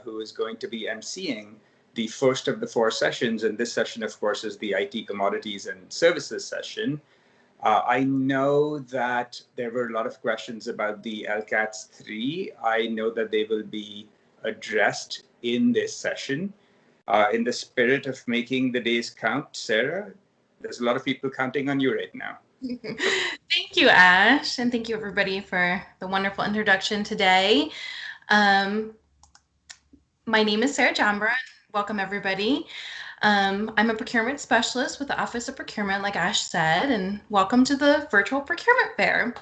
who is going to be emceeing the first of the 4 sessions. And this session, of course, is the IT Commodities and Services session. I know that there were a lot of questions about the LCATS 3. I know that they will be addressed in this session. In the spirit of making the days count, Sarah, there's a lot of people counting on you right now. Thank you, Ash, and thank you everybody for the wonderful introduction today. My name is Sarah Jambra. Welcome everybody. I'm a procurement specialist with the Office of Procurement, like Ash said, and welcome to the virtual procurement fair.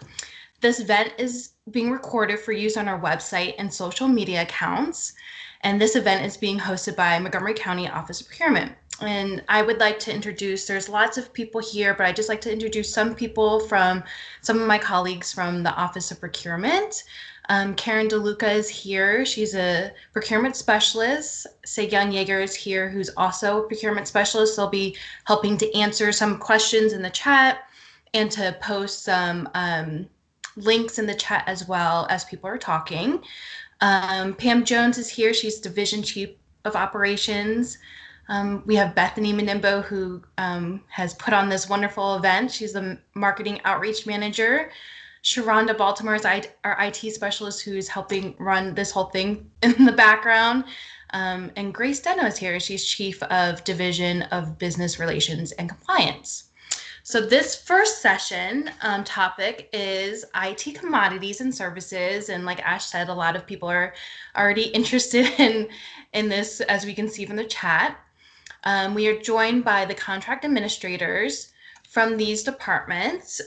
This event is being recorded for use on our website and social media accounts, and this event is being hosted by Montgomery County Office of Procurement. And I would like to introduce, there's lots of people here, but I'd just like to introduce some people from some of my colleagues from the Office of Procurement. Karen DeLuca is here. She's a procurement specialist. Se-Young Yeager is here, who's also a procurement specialist. They'll be helping to answer some questions in the chat and to post some links in the chat as well as people are talking. Pam Jones is here. She's Division Chief of Operations. We have Bethany Menimbo, who has put on this wonderful event. She's the Marketing Outreach Manager. Sharonda Baltimore is our IT specialist, who's helping run this whole thing in the background. And Grace Deno is here. She's Chief of Division of Business Relations and Compliance. So this first session topic is IT commodities and services. And like Ash said, a lot of people are already interested in this, as we can see from the chat. We are joined by the contract administrators from these departments.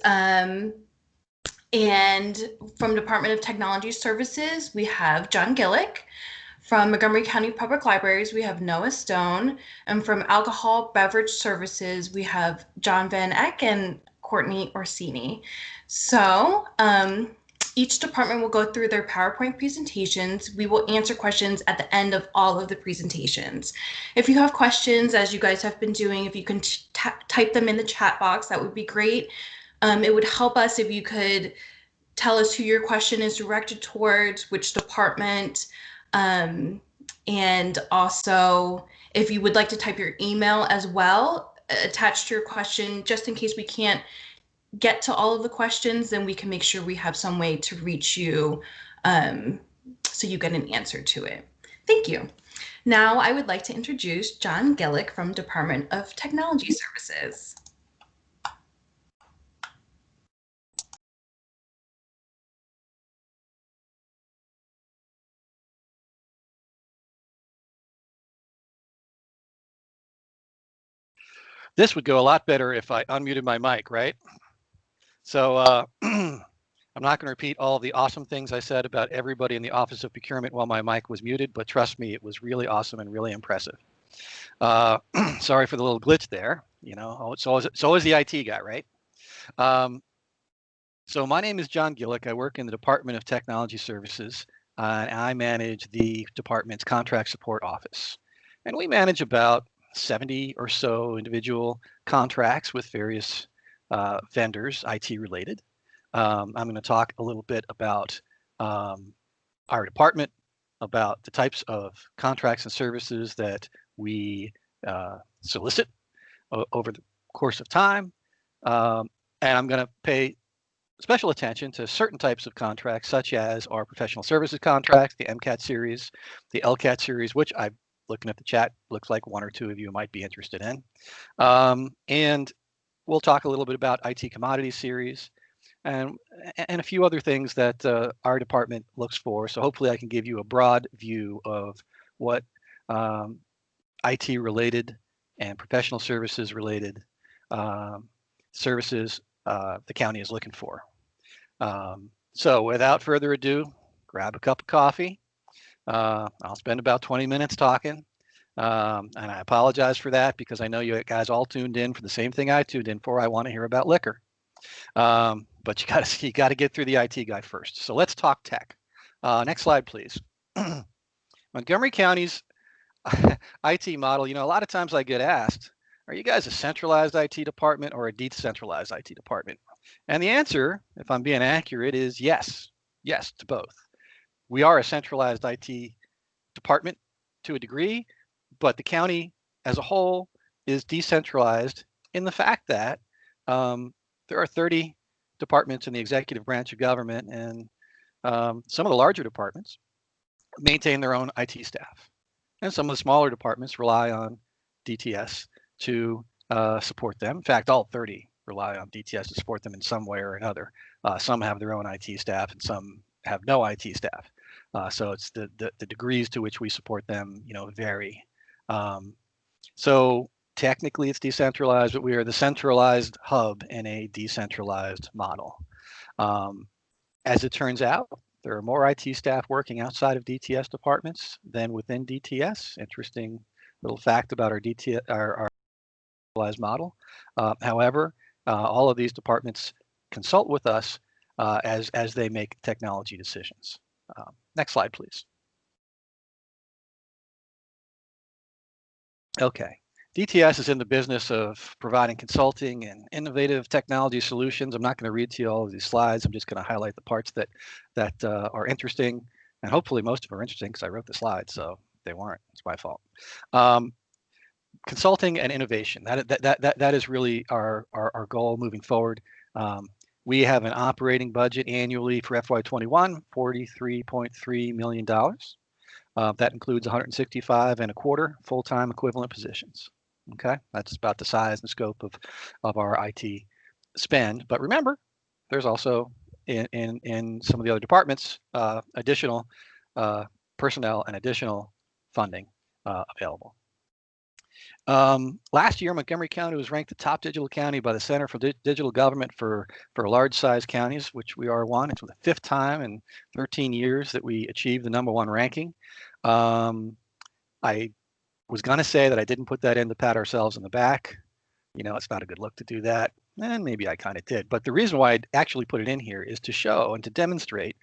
And from Department of Technology Services, we have John Gillick. From Montgomery County Public Libraries, we have Noah Stone. And from Alcohol Beverage Services, we have John Van Eck and Courtney Orsini. So each department will go through their PowerPoint presentations. We will answer questions at the end of all of the presentations. If you have questions, as you guys have been doing, if you can type them in the chat box, that would be great. It would help us if you could tell us who your question is directed towards, which department, and also if you would like to type your email as well attached to your question, just in case we can't get to all of the questions, then we can make sure we have some way to reach you so you get an answer to it. Thank you. Now I would like to introduce John Gillick from Department of Technology Services. This would go a lot better if I unmuted my mic, right? So I'm not going to repeat all of the awesome things I said about everybody in the Office of Procurement while my mic was muted, but trust me, it was really awesome and really impressive. Sorry for the little glitch there. You know, so is the IT guy, right? So my name is John Gillick. I work in the Department of Technology Services, and I manage the department's contract support office. And we manage about 70 or so individual contracts with various vendors, IT related. I'm going to talk a little bit about our department, about the types of contracts and services that we solicit over the course of time. And I'm going to pay special attention to certain types of contracts, such as our professional services contracts, the MCAT series, the LCAT series, which I've looking at the chat, looks like one or two of you might be interested in. And we'll talk a little bit about IT Commodities series and a few other things that our department looks for. So hopefully I can give you a broad view of what IT related and professional services related services the county is looking for. So without further ado, grab a cup of coffee. I'll spend about 20 minutes talking, and I apologize for that because I know you guys all tuned in for the same thing I tuned in for. I want to hear about liquor, but you got to get through the IT guy first. So let's talk tech. Next slide, please. Montgomery County's IT model. You know, a lot of times I get asked, "Are you guys a centralized IT department or a decentralized IT department?" And the answer, if I'm being accurate, is yes to both. We are a centralized IT department to a degree, but the county as a whole is decentralized in the fact that there are 30 departments in the executive branch of government, and some of the larger departments maintain their own IT staff. And some of the smaller departments rely on DTS to support them. In fact, all 30 rely on DTS to support them in some way or another. Some have their own IT staff and some have no IT staff. So it's the degrees to which we support them, vary. So technically it's decentralized, but we are the centralized hub in a decentralized model. As it turns out, there are more IT staff working outside of DTS departments than within DTS. Interesting little fact about our DTS, our centralized model. However, all of these departments consult with us as they make technology decisions. Next slide, please. Okay. DTS is in the business of providing consulting and innovative technology solutions. I'm not going to read to you all of these slides. I'm just going to highlight the parts that are interesting, and hopefully most of them are interesting because I wrote the slides, so if they weren't, it's my fault. Consulting and innovation. That is really our goal moving forward. We have an operating budget annually for FY21, $43.3 million. That includes 165.25 full-time equivalent positions. Okay, that's about the size and scope of our IT spend. But remember, there's also in some of the other departments additional personnel and additional funding available. Last year, Montgomery County was ranked the top digital county by the Center for Digital Government for large-sized counties, which we are one. It's the 5th time in 13 years that we achieved the #1 ranking. I was going to say that I didn't put that in to pat ourselves on the back. It's not a good look to do that, and maybe I kind of did. But the reason why I actually put it in here is to show and to demonstrate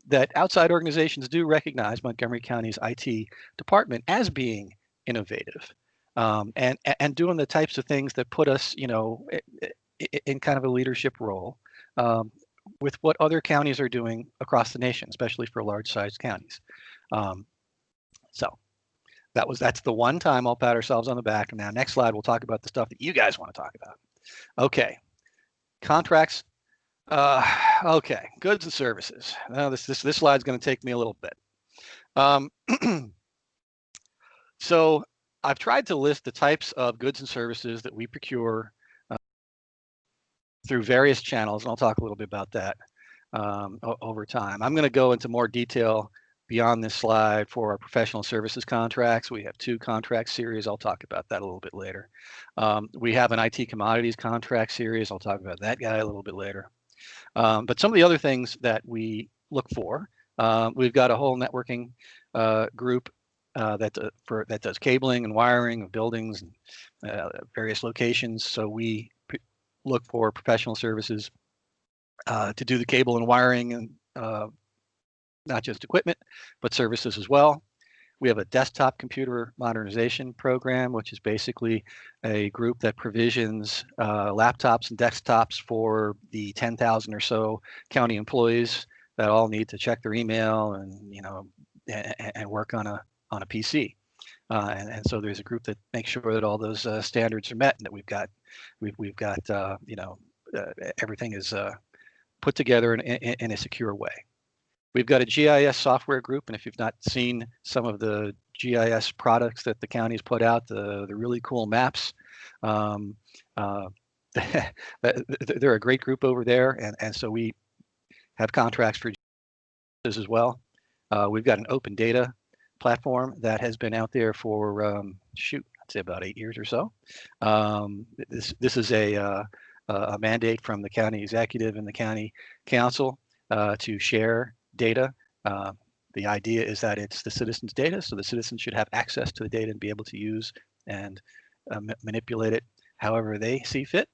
that outside organizations do recognize Montgomery County's IT department as being innovative. And doing the types of things that put us, in kind of a leadership role with what other counties are doing across the nation, especially for large-sized counties. So that's the one time I'll pat ourselves on the back. And now next slide, we'll talk about the stuff that you guys want to talk about. Okay, contracts. Okay, goods and services. Now this slide's going to take me a little bit. So I've tried to list the types of goods and services that we procure through various channels, and I'll talk a little bit about that over time. I'm going to go into more detail beyond this slide for our professional services contracts. We have 2 contract series. I'll talk about that a little bit later. We have an IT commodities contract series. I'll talk about that guy a little bit later. But some of the other things that we look for, we've got a whole networking group that does cabling and wiring of buildings and various locations. So we look for professional services to do the cable and wiring and not just equipment, but services as well. We have a desktop computer modernization program, which is basically a group that provisions laptops and desktops for the 10,000 or so county employees that all need to check their email and work on a PC. And so there's a group that makes sure that all those standards are met, and that we've got everything is put together in a secure way. We've got a GIS software group, and if you've not seen some of the GIS products that the county's put out, the really cool maps, they're a great group over there, and so we have contracts for this as well. We've got an open data platform that has been out there for I'd say about 8 years or so. This is a mandate from the county executive and the county council to share data. The idea is that it's the citizens' data, so the citizens should have access to the data and be able to use and manipulate it however they see fit.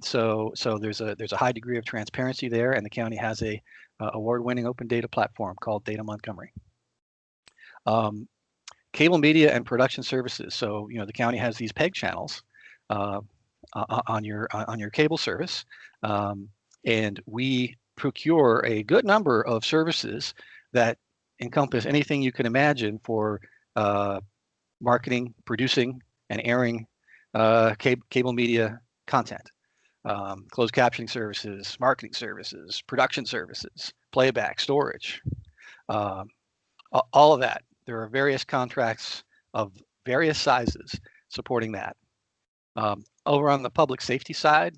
So there's a high degree of transparency there, and the county has a award-winning open data platform called Data Montgomery. Cable media and production services. So the county has these PEG channels on your cable service, and we procure a good number of services that encompass anything you can imagine for marketing, producing, and airing cable media content, closed captioning services, marketing services, production services, playback, storage, all of that. There are various contracts of various sizes supporting that. Over on the public safety side,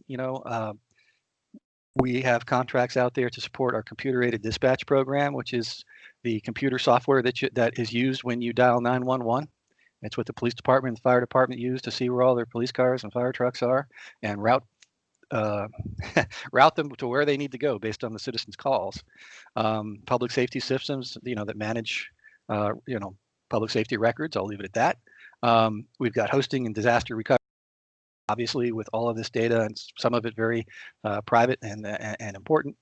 we have contracts out there to support our computer-aided dispatch program, which is the computer software that is used when you dial 911. It's what the police department and the fire department use to see where all their police cars and fire trucks are and route them to where they need to go based on the citizens' calls. Public safety systems, that manage, public safety records. I'll leave it at that. We've got hosting and disaster recovery. Obviously, with all of this data and some of it very private and important,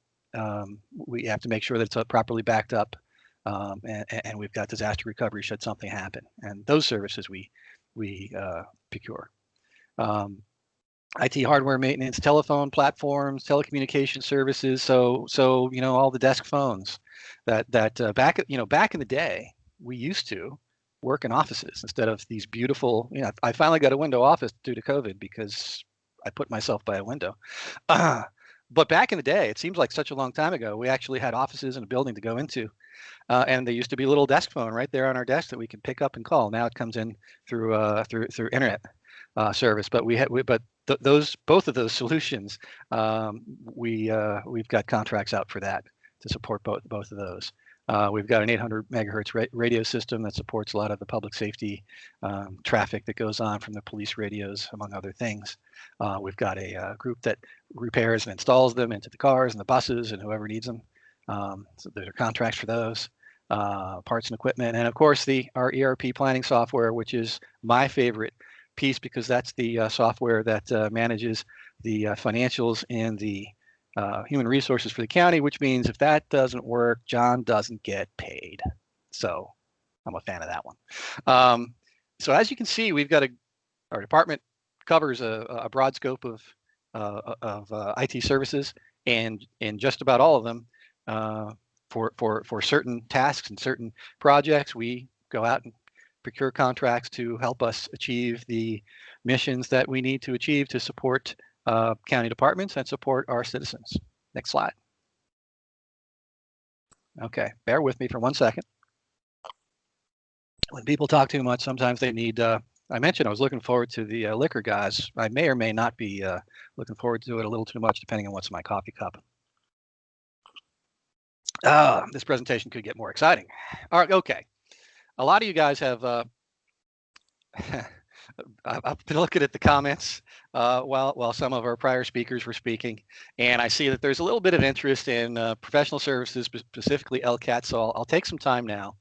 we have to make sure that it's properly backed up, and we've got disaster recovery should something happen. And those services we procure. IT hardware maintenance, telephone platforms, telecommunication services. So all the desk phones that back in the day we used to work in offices instead of these beautiful. I finally got a window office due to COVID because I put myself by a window. But back in the day, it seems like such a long time ago, we actually had offices and a building to go into, and there used to be a little desk phone right there on our desk that we could pick up and call. Now it comes in through internet service. But both of those solutions, we've got contracts out for that to support both of those. We've got an 800 megahertz radio system that supports a lot of the public safety traffic that goes on from the police radios, among other things. We've got a group that repairs and installs them into the cars and the buses and whoever needs them. So there are contracts for those, parts and equipment. And of course, our ERP planning software, which is my favorite piece because that's the software that manages the financials and the human resources for the county, which means if that doesn't work, John doesn't get paid. So I'm a fan of that one. So as you can see, we've got our department covers a broad scope of IT services, and in just about all of them, for certain tasks and certain projects, we go out and procure contracts to help us achieve the missions that we need to achieve to support county departments and support our citizens. Next slide. Okay, bear with me for 1 second. When people talk too much, sometimes they need, I mentioned I was looking forward to the liquor, guys. I may or may not be looking forward to it a little too much, depending on what's in my coffee cup. This presentation could get more exciting. All right, okay. A lot of you guys have, I've been looking at the comments while some of our prior speakers were speaking, and I see that there's a little bit of interest in professional services, specifically LCAT, so I'll take some time now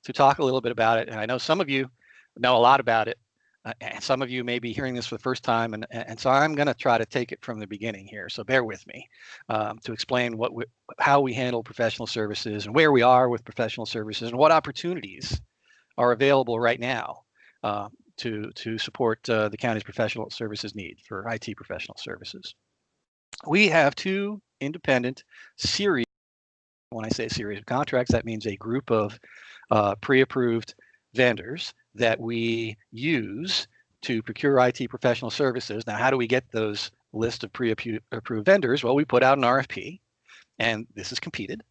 to talk a little bit about it. And I know some of you know a lot about it, and some of you may be hearing this for the first time, and so I'm going to try to take it from the beginning here, so bear with me to explain how we handle professional services and where we are with professional services and what opportunities are available right now to support the county's professional services need for IT professional services. We have two independent series. When I say a series of contracts, that means a group of pre-approved vendors that we use to procure IT professional services. Now, how do we get those list of pre-approved vendors? Well, we put out an RFP, and this is competed.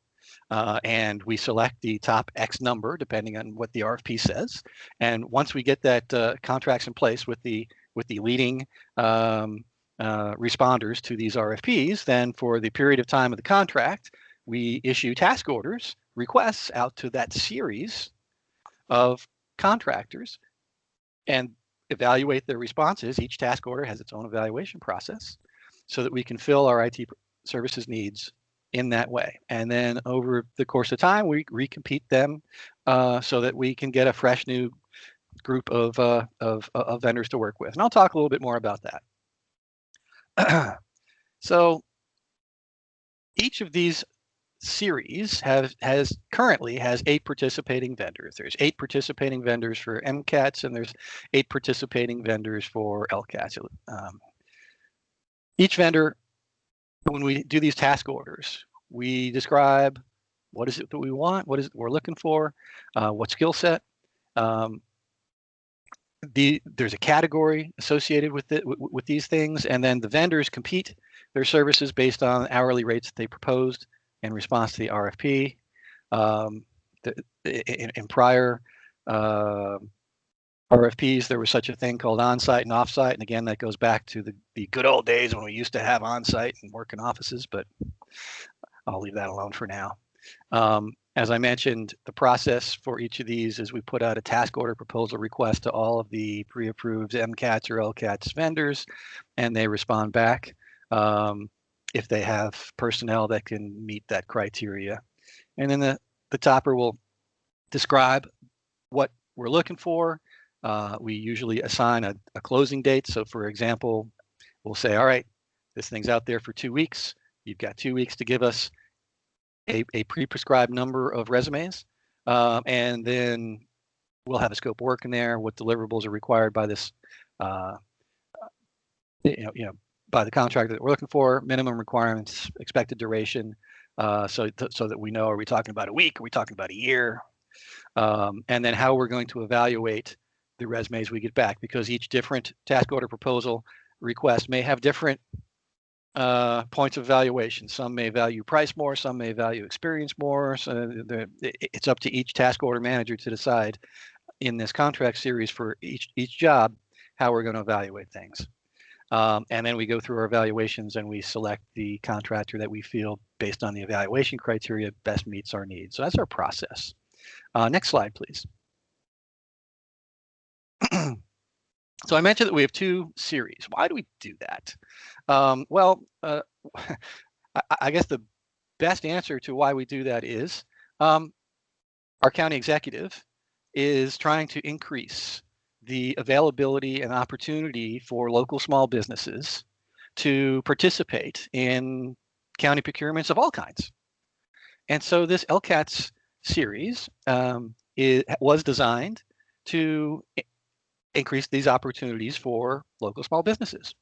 And we select the top X number depending on what the RFP says. And once we get that contracts in place with the leading responders to these RFPs, then for the period of time of the contract, we issue task orders, requests out to that series of contractors and evaluate their responses. Each task order has its own evaluation process so that we can fill our IT services needs in that way. And then over the course of time, we recompete them so that we can get a fresh new group of vendors to work with. And I'll talk a little bit more about that. So each of these series currently has 8 participating vendors. There's 8 participating vendors for MCATs, and there's 8 participating vendors for LCATs. Each vendor, when we do these task orders, we describe what is it that we want, what is it we're looking for, what skill set, There's a category associated with it, with these things, and then the vendors compete their services based on hourly rates that they proposed in response to the RFP. In prior RFPs, there was such a thing called on-site and off-site, and again, that goes back to the good old days when we used to have on-site and work in offices, but I'll leave that alone for now. As I mentioned, the process for each of these is we put out a task order proposal request to all of the pre-approved MCATs or LCATs vendors, and they respond back if they have personnel that can meet that criteria. And then the topper will describe what we're looking for. We usually assign a closing date. So for example, we'll say, all right, this thing's out there for 2 weeks. You've got 2 weeks to give us a pre-prescribed number of resumes, and then we'll have a scope of work in there, what deliverables are required by this, by the contract that we're looking for, minimum requirements, expected duration, so that we know, are we talking about a week, are we talking about a year, and then how we're going to evaluate the resumes we get back, because each different task order proposal request may have different points of evaluation. Some may value price more, some may value experience more. So it's up to each task order manager to decide in this contract series for each job how we're going to evaluate things. And then we go through our evaluations and we select the contractor that we feel, based on the evaluation criteria, best meets our needs. So that's our process. Next slide, please. So I mentioned that we have 2 series. Why do we do that? Well, I guess the best answer to why we do that is our county executive is trying to increase the availability and opportunity for local small businesses to participate in county procurements of all kinds. And so this LCATS series was designed to increase these opportunities for local small businesses.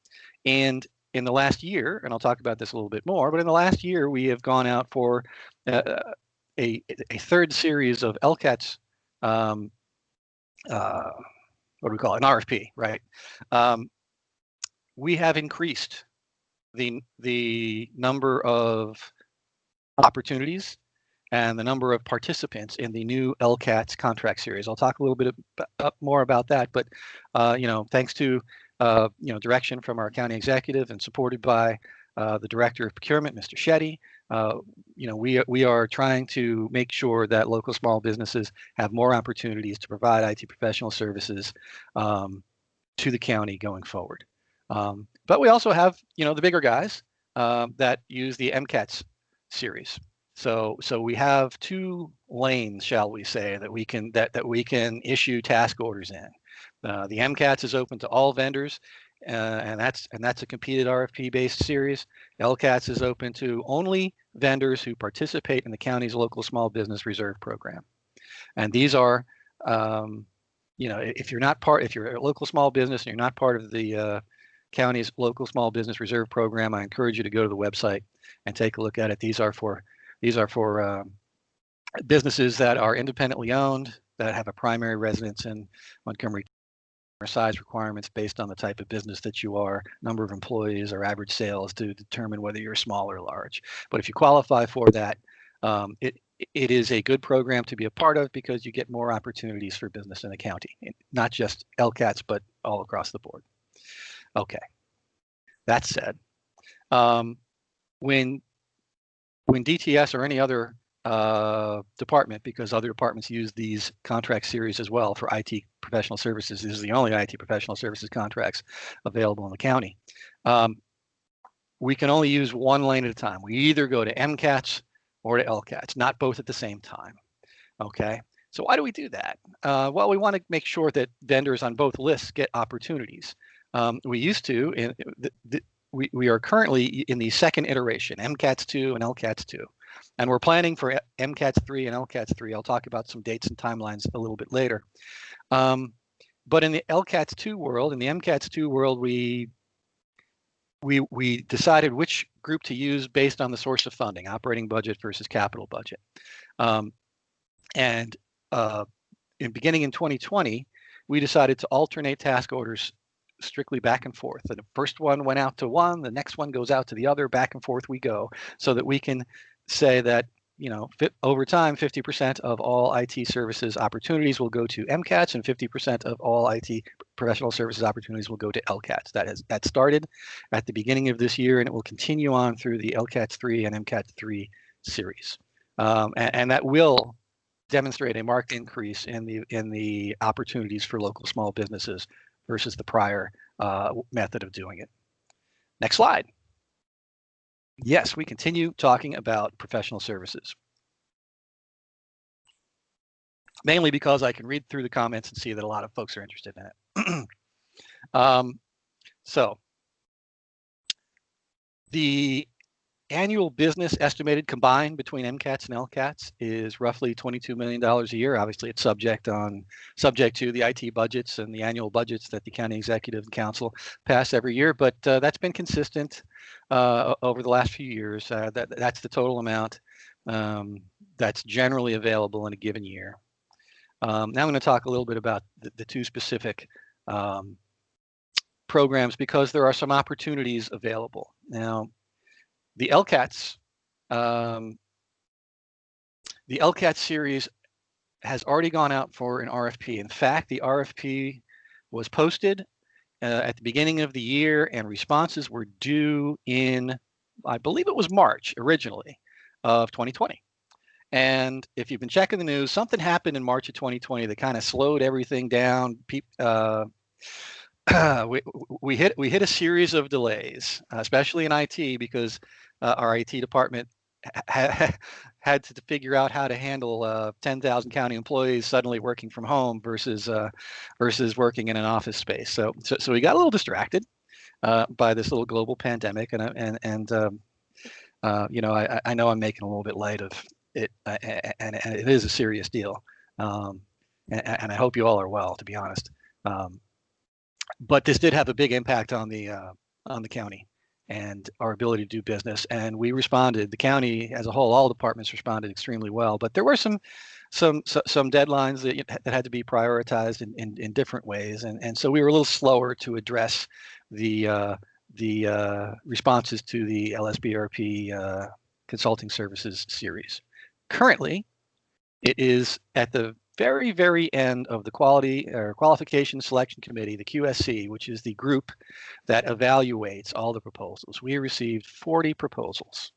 And in the last year, and I'll talk about this a little bit more, but in the last year, we have gone out for a third series of LCATS, what do we call it, an RFP, right? We have increased the number of opportunities and the number of participants in the new LCATS contract series. I'll talk a little bit more about that, but thanks to direction from our county executive and supported by the director of procurement, Mr. Shetty, we are trying to make sure that local small businesses have more opportunities to provide IT professional services to the county going forward. But we also have the bigger guys that use the MCATS series. So we have 2 lanes, shall we say, that we can issue task orders in. The MCATS is open to all vendors, and that's a competed RFP-based series. LCATS is open to only vendors who participate in the county's local small business reserve program. And these are, if you're a local small business and you're not part of the county's local small business reserve program, I encourage you to go to the website and take a look at it. These are for businesses that are independently owned, that have a primary residence in Montgomery, size requirements based on the type of business that you are, number of employees, or average sales to determine whether you're small or large. But if you qualify for that, it is a good program to be a part of, because you get more opportunities for business in the county, not just LCATS, but all across the board. Okay, that said, when DTS or any other department, because other departments use these contract series as well for IT professional services, this is the only IT professional services contracts available in the county, we can only use 1 lane at a time. We either go to MCATS or to LCATS, not both at the same time. Okay, so why do we do that? Well, we want to make sure that vendors on both lists get opportunities. We used to, we are currently in the second iteration, MCATS 2 and LCATS 2. And we're planning for MCATS 3 and LCATS 3. I'll talk about some dates and timelines a little bit later. But in the LCATS 2 world, in the MCATS 2 world, we decided which group to use based on the source of funding, operating budget versus capital budget. And beginning in 2020, we decided to alternate task orders strictly back and forth. And the first one went out to one, the next one goes out to the other, back and forth we go, so that we can say that, over time, 50% of all IT services opportunities will go to MCATs, and 50% of all IT professional services opportunities will go to LCATs. That started at the beginning of this year, and it will continue on through the LCATs 3 and MCAT 3 series. And that will demonstrate a marked increase in the opportunities for local small businesses versus the prior method of doing it. Next slide. Yes, we continue talking about professional services. Mainly because I can read through the comments and see that a lot of folks are interested in it. So the annual business estimated combined between MCATs and LCATs is roughly $22 million a year. Obviously, it's subject to the IT budgets and the annual budgets that the County Executive Council pass every year. But that's been consistent over the last few years. That's the total amount that's generally available in a given year. Now I'm going to talk a little bit about the two specific programs, because there are some opportunities available. Now, the LCATs series has already gone out for an RFP. In fact, the RFP was posted at the beginning of the year, and responses were due in, I believe it was March originally of 2020. And if you've been checking the news, something happened in March of 2020 that kind of slowed everything down. We hit a series of delays, especially in IT, because our IT department had to figure out how to handle 10,000 county employees suddenly working from home versus working in an office space. So we got a little distracted by this little global pandemic, and I know I'm making a little bit light of it, and it is a serious deal, and I hope you all are well, to be honest. But this did have a big impact on the county and our ability to do business. And we responded. The county as a whole, all departments responded extremely well. But there were some deadlines that had to be prioritized in different ways, and so we were a little slower to address the responses to the LSBRP consulting services series. Currently, it is at the very, very end of the Qualification Selection Committee, the QSC, which is the group that evaluates all the proposals. We received 40 proposals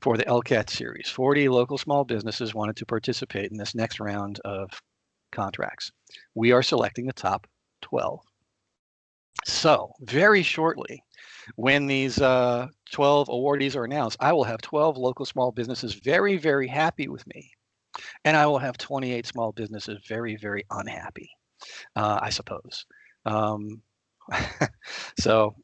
for the LCAT series. 40 local small businesses wanted to participate in this next round of contracts. We are selecting the top 12. So very shortly, when these 12 awardees are announced, I will have 12 local small businesses very, very happy with me. And I will have 28 small businesses very, very unhappy, I suppose. So,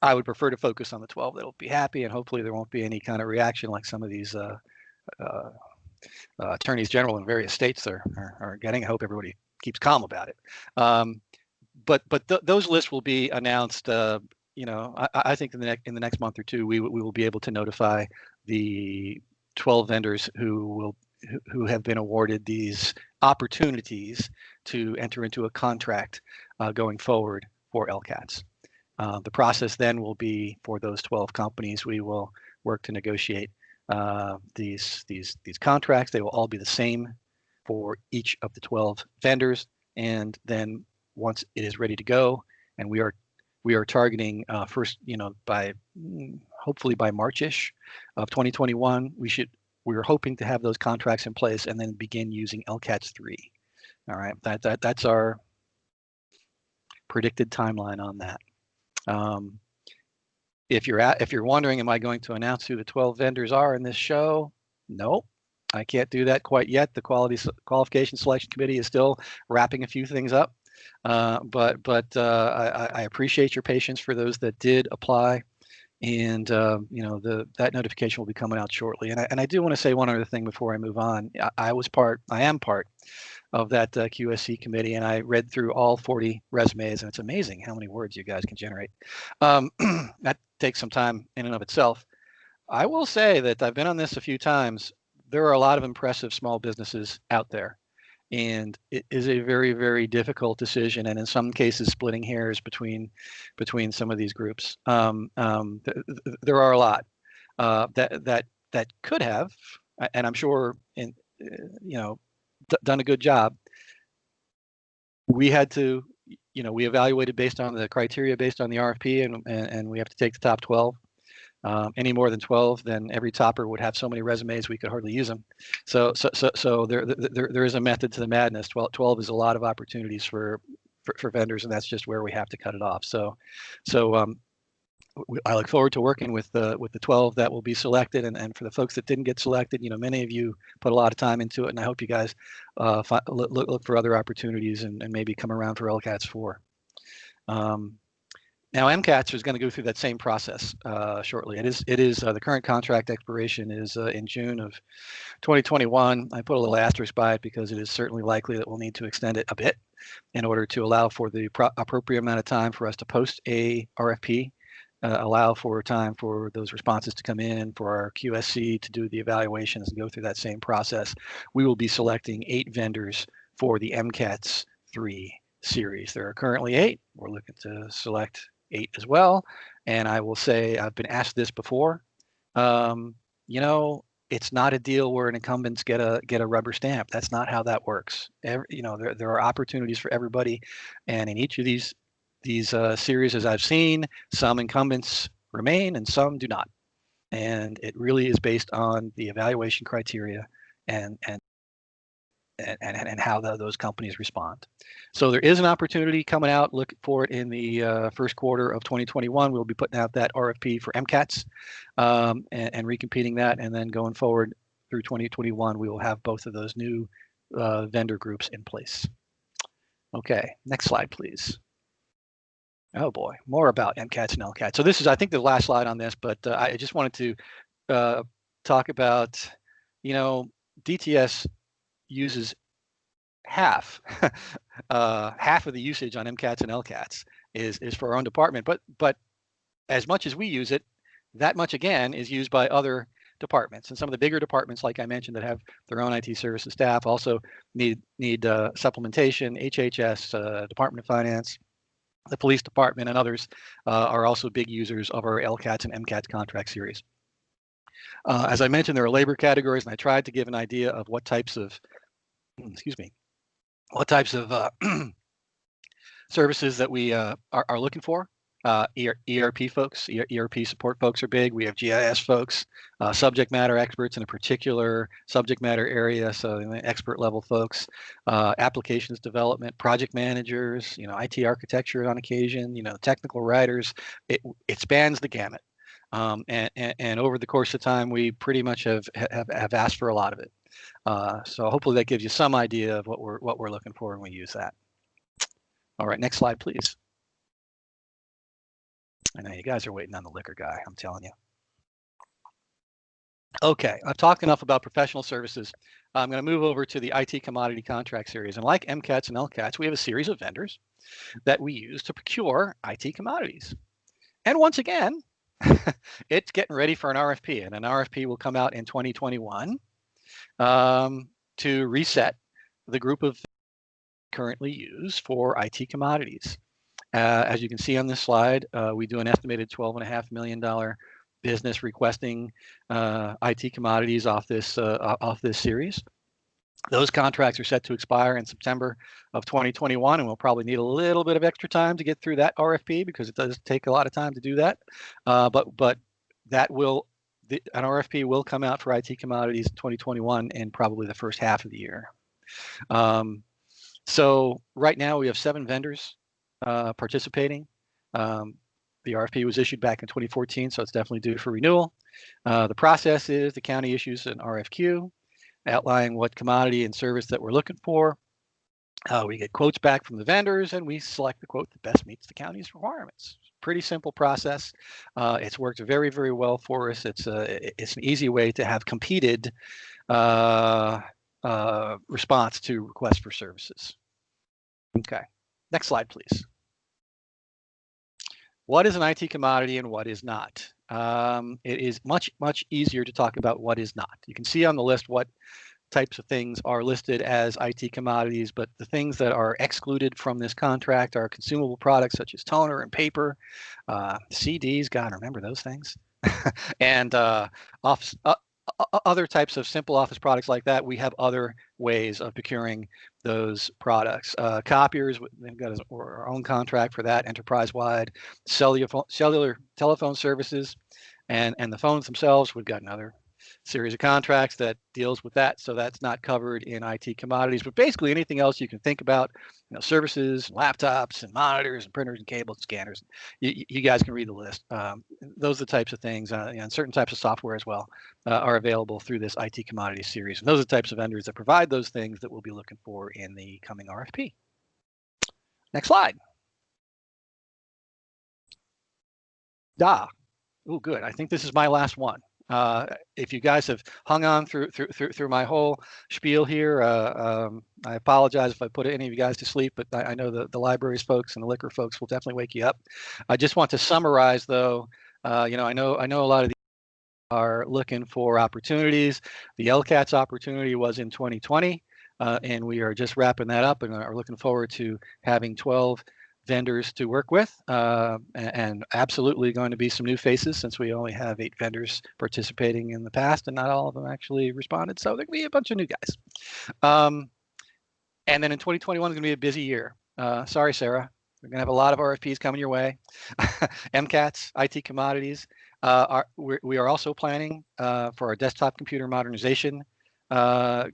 I would prefer to focus on the 12 that'll be happy, and hopefully there won't be any kind of reaction like some of these attorneys general in various states are getting. I hope everybody keeps calm about it. But those lists will be announced. I think in the next month or two, we will be able to notify the 12 vendors who have been awarded these opportunities to enter into a contract going forward for LCATs. The process then will be for those 12 companies. We will work to negotiate these contracts. They will all be the same for each of the 12 vendors, and then once it is ready to go, and we are targeting first, hopefully by March-ish of 2021, we're hoping to have those contracts in place and then begin using LCATs 3. All right, that's our predicted timeline on that. If you're wondering, am I going to announce who the 12 vendors are in this show? No, I can't do that quite yet. The Qualification Selection Committee is still wrapping a few things up. But I appreciate your patience for those that did apply, and that notification will be coming out shortly. And I do want to say one other thing before I move on. I am part of that QSC committee, and I read through all 40 resumes, and it's amazing how many words you guys can generate. That takes some time in and of itself. I will say that I've been on this a few times. there are a lot of impressive small businesses out there, and it is a very, very difficult decision, and in some cases splitting hairs between some of these groups. There are a lot that could have, and I'm sure done a good job. We had to, we evaluated based on the criteria, based on the RFP, and we have to take the top 12. Any more than 12, then every topper would have so many resumes we could hardly use them. So there is a method to the madness. 12 is a lot of opportunities for vendors, and that's just where we have to cut it off. So I look forward to working with the 12 that will be selected, and for the folks that didn't get selected, many of you put a lot of time into it, and I hope you guys look for other opportunities and maybe come around for LCATS 4. Now MCATS is going to go through that same process shortly. It is the current contract expiration is in June of 2021. I put a little asterisk by it because it is certainly likely that we'll need to extend it a bit in order to allow for the appropriate amount of time for us to post a RFP, allow for time for those responses to come in, for our QSC to do the evaluations and go through that same process. We will be selecting 8 vendors for the MCATS 3 series. There are currently 8. We're looking to select 8 as well. And I will say, I've been asked this before. It's not a deal where an incumbents get a rubber stamp. That's not how that works. There are opportunities for everybody, and in each of these series, as I've seen, some incumbents remain and some do not. And it really is based on the evaluation criteria and how those companies respond. So there is an opportunity coming out. Look for it in the first quarter of 2021. We'll be putting out that RFP for MCATS and recompeting that. And then going forward through 2021, we will have both of those new vendor groups in place. Okay, next slide, please. Oh boy, more about MCATS and LCATS. So this is, I think, the last slide on this, but I just wanted to talk about, DTS uses half of the usage on MCATS and LCATS is for our own department, but as much as we use it, that much again is used by other departments, and some of the bigger departments, like I mentioned, that have their own IT services staff also need supplementation. HHS, Department of Finance, the police department, and others are also big users of our LCATS and MCATS contract series. As I mentioned, there are labor categories, and I tried to give an idea of what types of services that we are looking for. ERP folks, ERP support folks are big. We have GIS folks, subject matter experts in a particular subject matter area, so expert level folks, applications development, project managers, IT architecture on occasion, technical writers. It spans the gamut. And over the course of time, we pretty much have asked for a lot of it. So hopefully that gives you some idea of what we're looking for when we use that. All right, next slide, please. I know you guys are waiting on the liquor guy, I'm telling you. Okay, I've talked enough about professional services. I'm going to move over to the IT commodity contract series. And like MCATS and LCATS, we have a series of vendors that we use to procure IT commodities. And once again, it's getting ready for an RFP, and an RFP will come out in 2021 to reset the group of currently used for IT commodities. As you can see on this slide, we do an estimated $12.5 million business requesting IT commodities off this series. Those contracts are set to expire in September of 2021, and we'll probably need a little bit of extra time to get through that RFP because it does take a lot of time to do that. But that will, an RFP will come out for IT commodities in 2021 and probably the first half of the year. So right now we have 7 vendors participating. The RFP was issued back in 2014, so it's definitely due for renewal. The process is the county issues an RFQ outlining what commodity and service that we're looking for. We get quotes back from the vendors, and we select the quote that best meets the county's requirements. Pretty simple process. It's worked very, very well for us. It's an easy way to have competed response to requests for services. Okay, next slide, please. What is an IT commodity and what is not? it is much easier to talk about what is not. You can see on the list what types of things are listed as IT commodities, but the things that are excluded from this contract are consumable products such as toner and paper, CDs, God, remember those things, and office, other types of simple office products like that. We have other ways of procuring those products. Copiers, they've got our own contract for that, enterprise-wide. Cellular telephone services and the phones themselves, we've got another series of contracts that deals with that, so that's not covered in IT commodities. But basically anything else you can think about, services, laptops and monitors and printers and cables and scanners, you guys can read the list. Those are the types of things, and certain types of software as well are available through this IT commodities series. And those are the types of vendors that provide those things that we'll be looking for in the coming RFP. Next slide. Oh, good. I think this is my last one. If you guys have hung on through my whole spiel here, I apologize if I put any of you guys to sleep, but I know the libraries folks and the liquor folks will definitely wake you up. I just want to summarize, though. I know a lot of these are looking for opportunities. The LCATS opportunity was in 2020, and we are just wrapping that up and are looking forward to having 12 vendors to work with, and absolutely going to be some new faces since we only have 8 vendors participating in the past and not all of them actually responded. So there can be a bunch of new guys. And then in 2021 is going to be a busy year. Sorry, Sarah. We're going to have a lot of RFPs coming your way. MCATs, IT commodities. We are also planning for our desktop computer modernization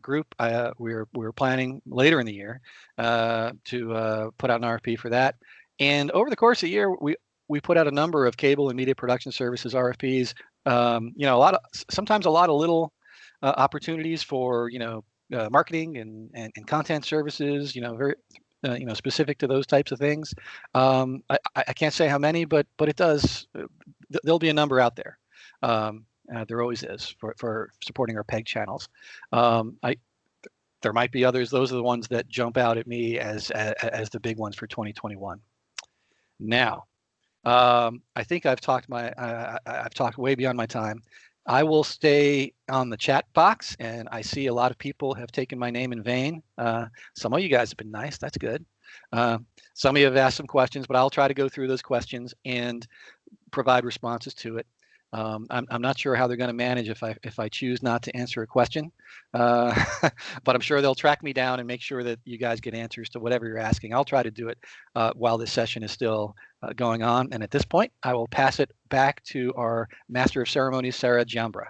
group. We're planning later in the year to put out an RFP for that. And over the course of the year, we put out a number of cable and media production services RFPs. Sometimes a lot of little opportunities for marketing and content services. Very specific to those types of things. I can't say how many, but it does. There'll be a number out there. There always is for supporting our PEG channels. There might be others. Those are the ones that jump out at me as the big ones for 2021. Now, I think I've talked way beyond my time. I will stay on the chat box, and I see a lot of people have taken my name in vain. Some of you guys have been nice. That's good. Some of you have asked some questions, but I'll try to go through those questions and provide responses to it. I'm not sure how they're going to manage if I choose not to answer a question, but I'm sure they'll track me down and make sure that you guys get answers to whatever you're asking. I'll try to do it while this session is still going on. And at this point, I will pass it back to our Master of Ceremonies, Sarah Jambra.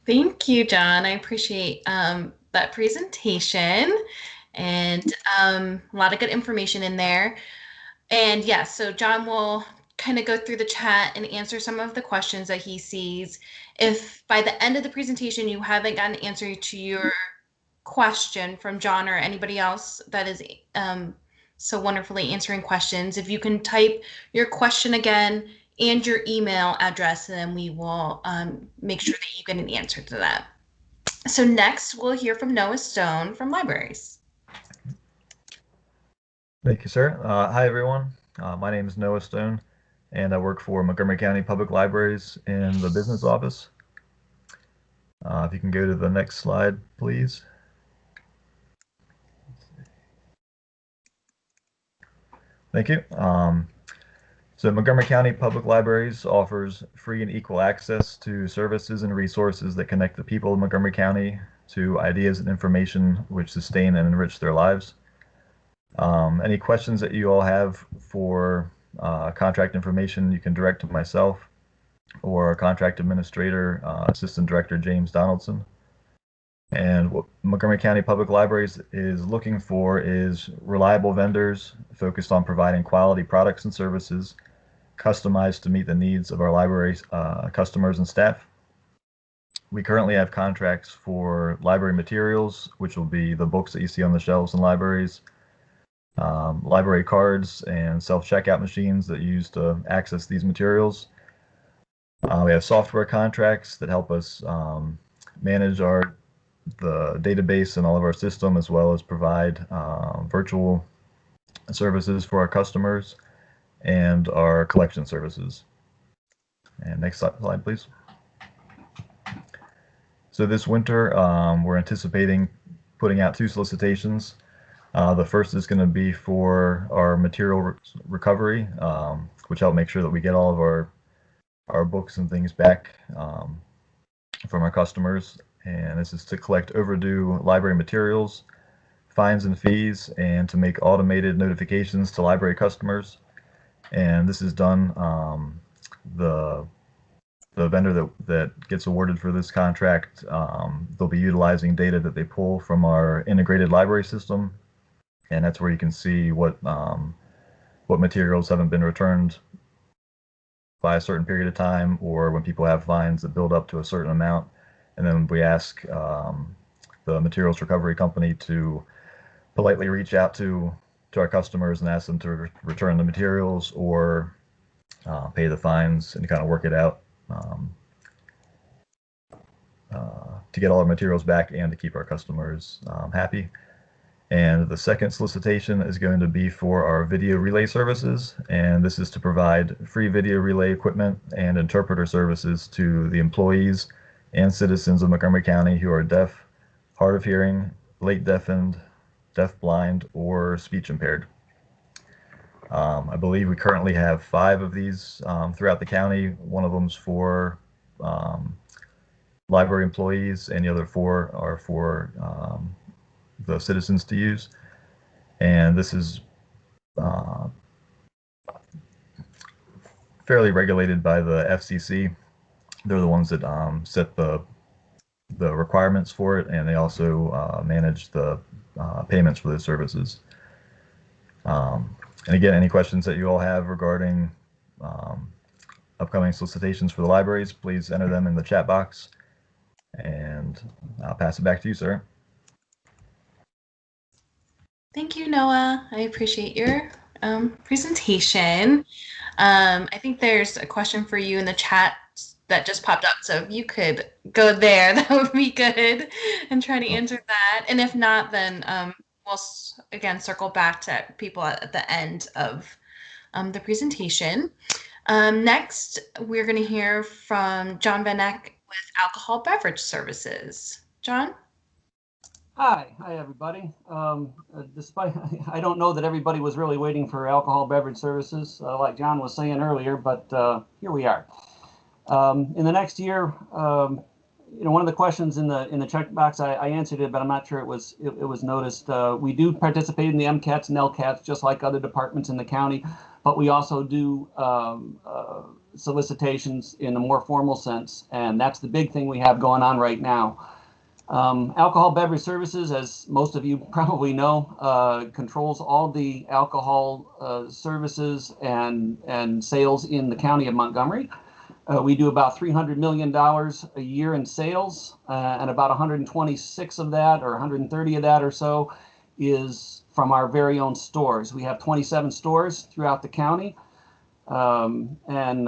Thank you, John. I appreciate that presentation, and a lot of good information in there. And yes, so John will kind of go through the chat and answer some of the questions that he sees. If by the end of the presentation you haven't gotten an answer to your question from John or anybody else that is so wonderfully answering questions, if you can type your question again and your email address, then we will make sure that you get an answer to that. So next we'll hear from Noah Stone from Libraries. Thank you, sir. Hi, everyone. My name is Noah Stone, and I work for Montgomery County Public Libraries in the business office. If you can go to the next slide, please. Thank you. So Montgomery County Public Libraries offers free and equal access to services and resources that connect the people of Montgomery County to ideas and information which sustain and enrich their lives. Any questions that you all have for contract information, you can direct to myself or our contract administrator, Assistant Director James Donaldson. And what Montgomery County Public Libraries is looking for is reliable vendors focused on providing quality products and services customized to meet the needs of our library's customers and staff. We currently have contracts for library materials, which will be the books that you see on the shelves in libraries, library cards and self-checkout machines that you use to access these materials. We have software contracts that help us manage the database and all of our system, as well as provide virtual services for our customers and our collection services. And next slide, please. So this winter, we're anticipating putting out 2 solicitations. The first is going to be for our material recovery, which help make sure that we get all of our books and things back from our customers. And this is to collect overdue library materials, fines and fees, and to make automated notifications to library customers. And this is done, the vendor that gets awarded for this contract, they'll be utilizing data that they pull from our integrated library system, and that's where you can see what materials haven't been returned by a certain period of time, or when people have fines that build up to a certain amount. And then we ask the materials recovery company to politely reach out to our customers and ask them to return the materials or pay the fines and kind of work it out to get all our materials back and to keep our customers happy. And the second solicitation is going to be for our video relay services, and this is to provide free video relay equipment and interpreter services to the employees and citizens of Montgomery County who are deaf, hard of hearing, late deafened, deaf-blind, or speech impaired. I believe we currently have 5 of these throughout the county. One of them's for library employees, and the other 4 are for the citizens to use. And this is fairly regulated by the FCC. They're the ones that set the requirements for it, and they also manage the payments for those services. And again, any questions that you all have regarding upcoming solicitations for the libraries, please enter them in the chat box, and I'll pass it back to you, sir. Thank you, Noah. I appreciate your presentation. I think there's a question for you in the chat that just popped up, so if you could go there, that would be good, and try to answer that. And if not, then we'll again circle back to people at the end of the presentation. Next, we're going to hear from John Van Eck with Alcohol Beverage Services. John? Hi everybody. Despite I don't know that everybody was really waiting for alcohol beverage services, like John was saying earlier, but here we are. In the next year, one of the questions in the checkbox, I answered it, but I'm not sure it was noticed. We do participate in the MCATs and LCATs just like other departments in the county, but we also do solicitations in a more formal sense, and that's the big thing we have going on right now. Alcohol Beverage Services, as most of you probably know, controls all the alcohol services and sales in the county of Montgomery. We do about $300 million a year in sales, and about 126 of that, or 130 of that or so, is from our very own stores. We have 27 stores throughout the county. And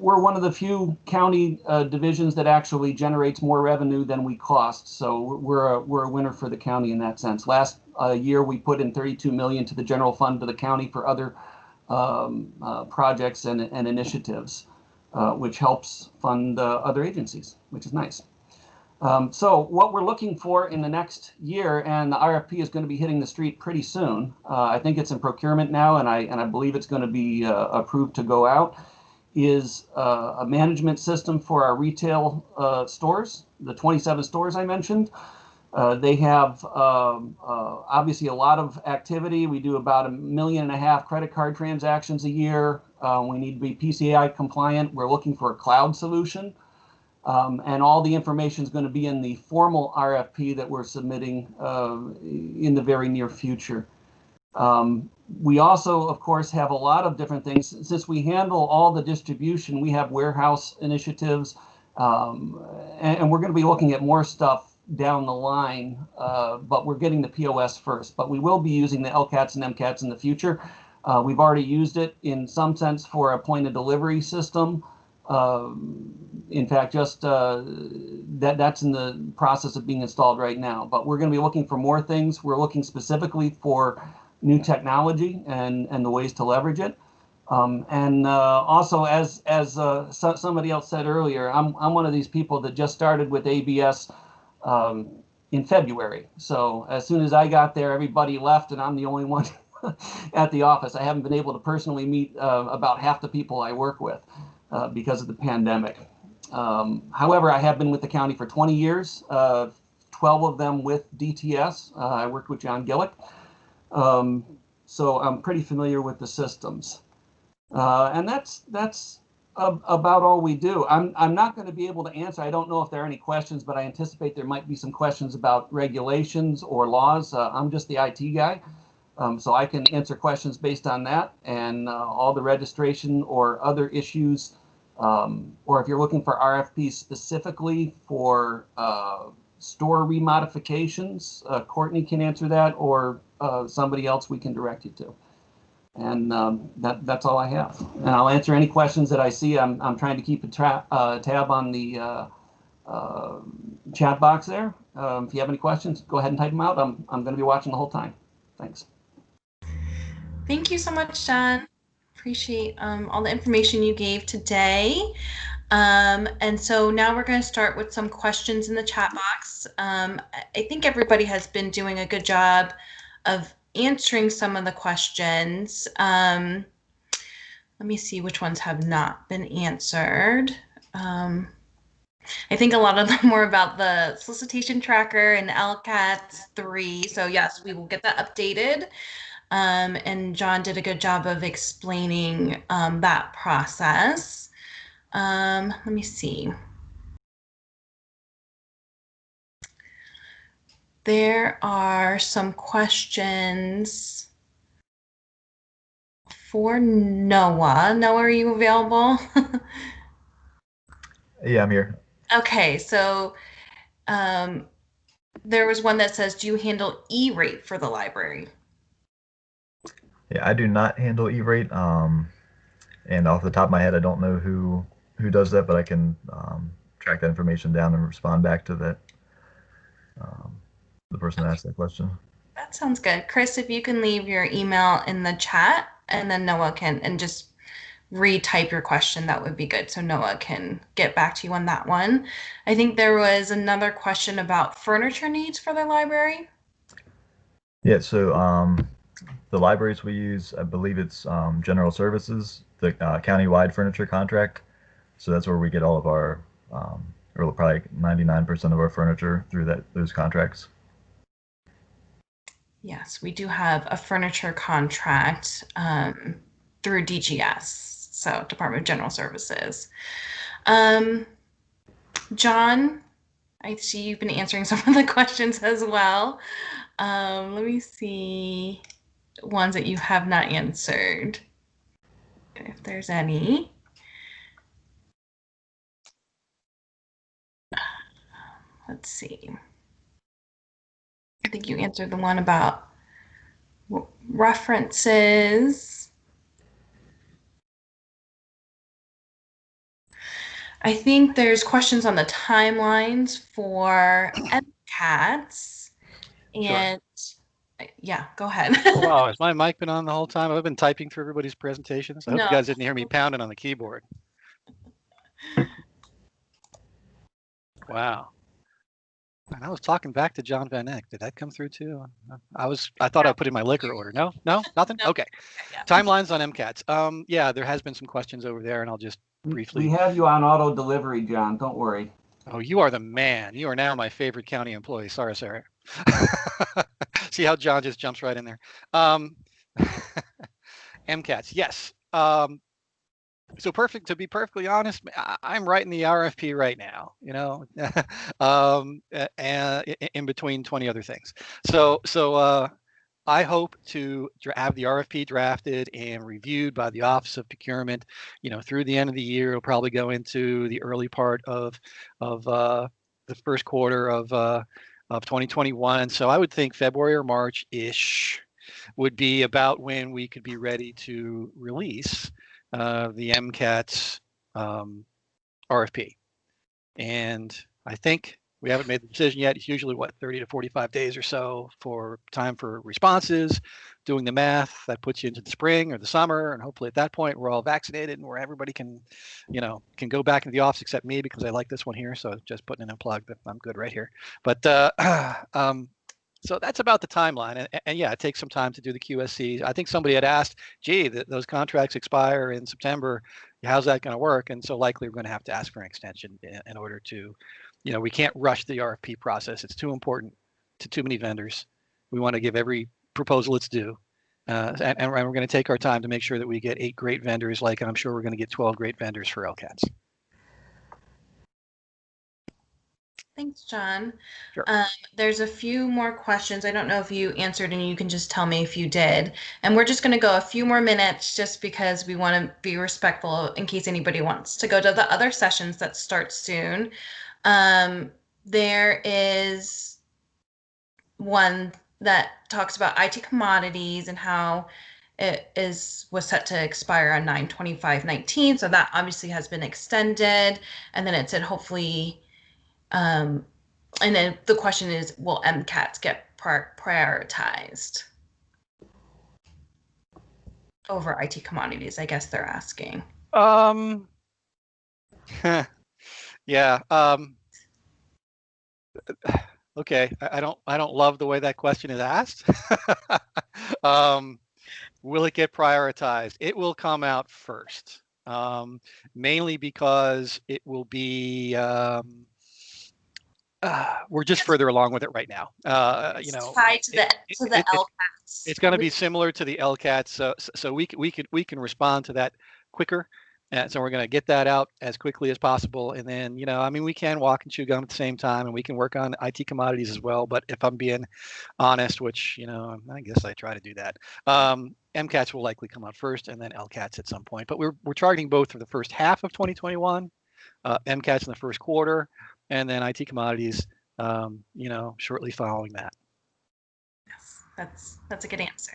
we're one of the few county divisions that actually generates more revenue than we cost. So we're a winner for the county in that sense. Last year we put in $32 million to the general fund of the county for other projects and initiatives, which helps fund other agencies, which is nice. So what we're looking for in the next year, and the RFP is going to be hitting the street pretty soon. I think it's in procurement now, and I believe it's going to be approved to go out, is a management system for our retail stores, the 27 stores I mentioned. They have obviously a lot of activity. We do about 1.5 million credit card transactions a year. We need to be PCI compliant. We're looking for a cloud solution. And all the information is going to be in the formal RFP that we're submitting in the very near future. We also, of course, have a lot of different things. Since we handle all the distribution, we have warehouse initiatives, and we're going to be looking at more stuff down the line, but we're getting the POS first. But we will be using the LCATs and MCATs in the future. We've already used it in some sense for a point of delivery system. In fact, just that's in the process of being installed right now. But we're going to be looking for more things. We're looking specifically for new technology and the ways to leverage it. And also, as somebody else said earlier, I'm one of these people that just started with ABS in February. So as soon as I got there, everybody left, and I'm the only one at the office. I haven't been able to personally meet about half the people I work with because of the pandemic. However, I have been with the county for 20 years, 12 of them with DTS. I worked with John Gillick. So I'm pretty familiar with the systems. And that's about all we do. I'm not going to be able to answer. I don't know if there are any questions, but I anticipate there might be some questions about regulations or laws. I'm just the IT guy, so I can answer questions based on that and all the registration or other issues. Or if you're looking for RFPs specifically for store remodifications, Courtney can answer that, or somebody else we can direct you to. And that's all I have. And I'll answer any questions that I see. I'm trying to keep a tab on the chat box there. If you have any questions, go ahead and type them out. I'm going to be watching the whole time. Thanks. Thank you so much, John. Appreciate all the information you gave today. And so now we're going to start with some questions in the chat box. I think everybody has been doing a good job of answering some of the questions. Let me see which ones have not been answered. I think a lot of them were about the solicitation tracker and LCAT 3. So yes, we will get that updated. And John did a good job of explaining that process. Let me see. There are some questions for Noah. Noah, are you available? Yeah, I'm here. Okay, so there was one that says, do you handle E-rate for the library? Yeah, I do not handle E-rate. And off the top of my head, I don't know who does that, but I can track that information down and respond back to that the person that asked that question. That sounds good. Chris, if you can leave your email in the chat, and then Noah can, and just retype your question, that would be good. So Noah can get back to you on that one. I think there was another question about furniture needs for the library. Yeah, so the libraries we use, I believe it's General Services, the county-wide furniture contract. So that's where we get all of our, or probably 99% of our furniture through those contracts. Yes, we do have a furniture contract through DGS, so Department of General Services. John, I see you've been answering some of the questions as well. Let me see ones that you have not answered, if there's any. Let's see. I think you answered the one about references. I think there's questions on the timelines for MCATs. And sure. Yeah, go ahead. Wow, has my mic been on the whole time? I've been typing through everybody's presentations. I hope you guys didn't hear me pounding on the keyboard. Wow. And I was talking back to John Van Eck. Did that come through too? I thought I put in my liquor order. No, nothing. Okay. Yeah. Timelines on MCATs. Yeah, there has been some questions over there, and I'll just briefly. We have you on auto delivery, John. Don't worry. Oh, you are the man. You are now my favorite county employee. Sorry, Sarah. See how John just jumps right in there. MCATs, yes. So to be perfectly honest, I'm writing the RFP right now, you know, and in between 20 other things. So I hope to have the RFP drafted and reviewed by the Office of Procurement, you know, through the end of the year. It'll probably go into the early part of the first quarter of 2021. So I would think February or March-ish would be about when we could be ready to release the MCAT's RFP. And I think we haven't made the decision yet. It's usually 30 to 45 days or so for time for responses doing the math, that puts you into the spring or the summer, and hopefully at that point we're all vaccinated and where everybody can, can go back into the office except me because I like this one here. So just putting in a plug that I'm good right here. But so that's about the timeline. And yeah, it takes some time to do the QSC. I think somebody had asked, gee, those contracts expire in September. How's that going to work? And so likely we're going to have to ask for an extension in order to, we can't rush the RFP process. It's too important to too many vendors. We want to give every proposal its due. And we're going to take our time to make sure that we get 8 great vendors, like I'm sure we're going to get 12 great vendors for LCATs. Thanks, John. Sure. There's a few more questions. I don't know if you answered, and you can just tell me if you did. And we're just going to go a few more minutes just because we want to be respectful in case anybody wants to go to the other sessions that start soon. There is one that talks about IT commodities and how it was set to expire on 9/25/19. So that obviously has been extended. And then it said hopefully, and then the question is, will MCATs get prioritized over IT commodities? I guess they're asking. Yeah. Okay. I don't love the way that question is asked. Will it get prioritized? It will come out first, mainly because it will be. We're just further along with it right now. Tied to the LCATs. It's going to be similar to the LCATs, so we can respond to that quicker. And so we're going to get that out as quickly as possible. And then, we can walk and chew gum at the same time, and we can work on IT commodities as well. But if I'm being honest, which, I guess I try to do that, MCATs will likely come out first and then LCATs at some point. But we're targeting both for the first half of 2021, MCATs in the first quarter, and then IT commodities, shortly following that. That's a good answer.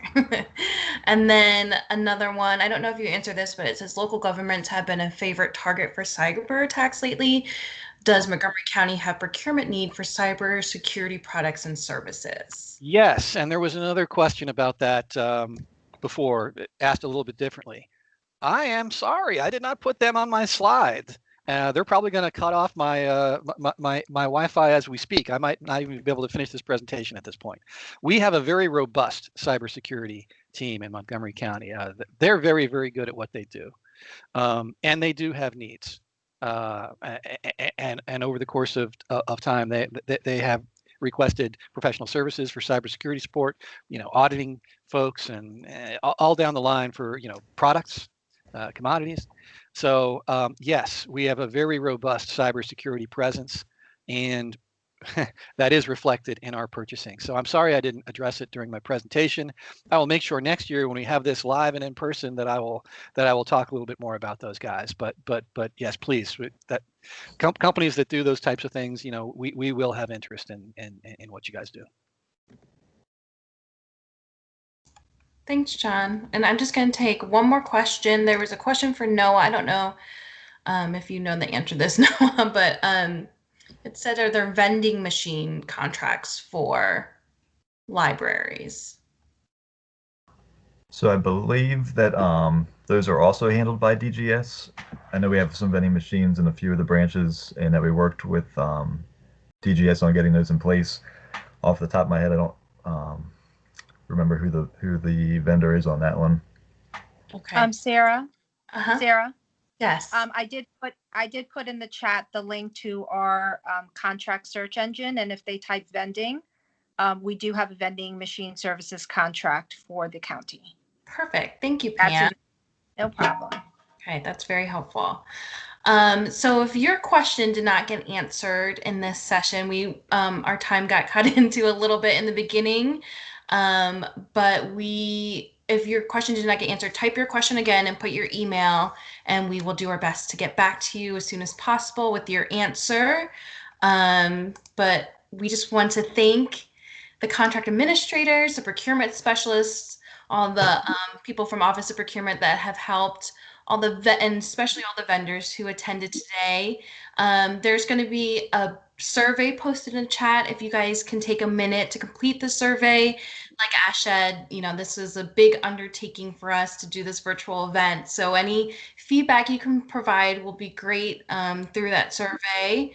And then another one, I don't know if you answered this, but it says local governments have been a favorite target for cyber attacks lately. Does Montgomery County have procurement need for cyber security products and services? Yes, and there was another question about that before, asked a little bit differently. I am sorry, I did not put them on my slide. They're probably going to cut off my my Wi-Fi as we speak. I might not even be able to finish this presentation at this point. We have a very robust cybersecurity team in Montgomery County. They're very, very good at what they do, and they do have needs. And over the course of time, they have requested professional services for cybersecurity support. Auditing folks and all down the line for products, commodities. So yes, we have a very robust cybersecurity presence, and that is reflected in our purchasing. So I'm sorry I didn't address it during my presentation. I will make sure next year when we have this live and in person that I will talk a little bit more about those guys. But yes, please, that companies that do those types of things, we will have interest in what you guys do. Thanks, John. And I'm just going to take one more question. There was a question for Noah. I don't know if you know the answer to this, Noah, but it said, are there vending machine contracts for libraries? So I believe that those are also handled by DGS. I know we have some vending machines in a few of the branches, and that we worked with DGS on getting those in place. Off the top of my head, I don't remember who the vendor is on that one. Okay. Sarah. Sarah. Yes. I did put in the chat the link to our contract search engine, and if they type vending, we do have a vending machine services contract for the county. Perfect. Thank you, Pam. No problem. Okay, that's very helpful. So if your question did not get answered in this session, our time got cut into a little bit in the beginning. But if your question did not get answered, type your question again and put your email, and we will do our best to get back to you as soon as possible with your answer. But we just want to thank the contract administrators, the procurement specialists, all the people from Office of Procurement that have helped, and especially all the vendors who attended today. There's going to be a survey posted in chat if you guys can take a minute to complete the survey. like Ash said, this is a big undertaking for us to do this virtual event. So any feedback you can provide will be great through that survey.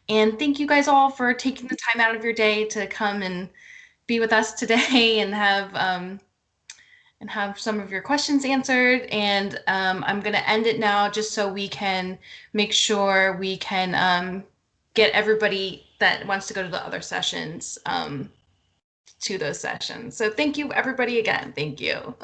And thank you guys all for taking the time out of your day to come and be with us today and have some of your questions answered. And I'm going to end it now just so we can make sure we can get everybody that wants to go to the other sessions to those sessions. So thank you, everybody, again. Thank you.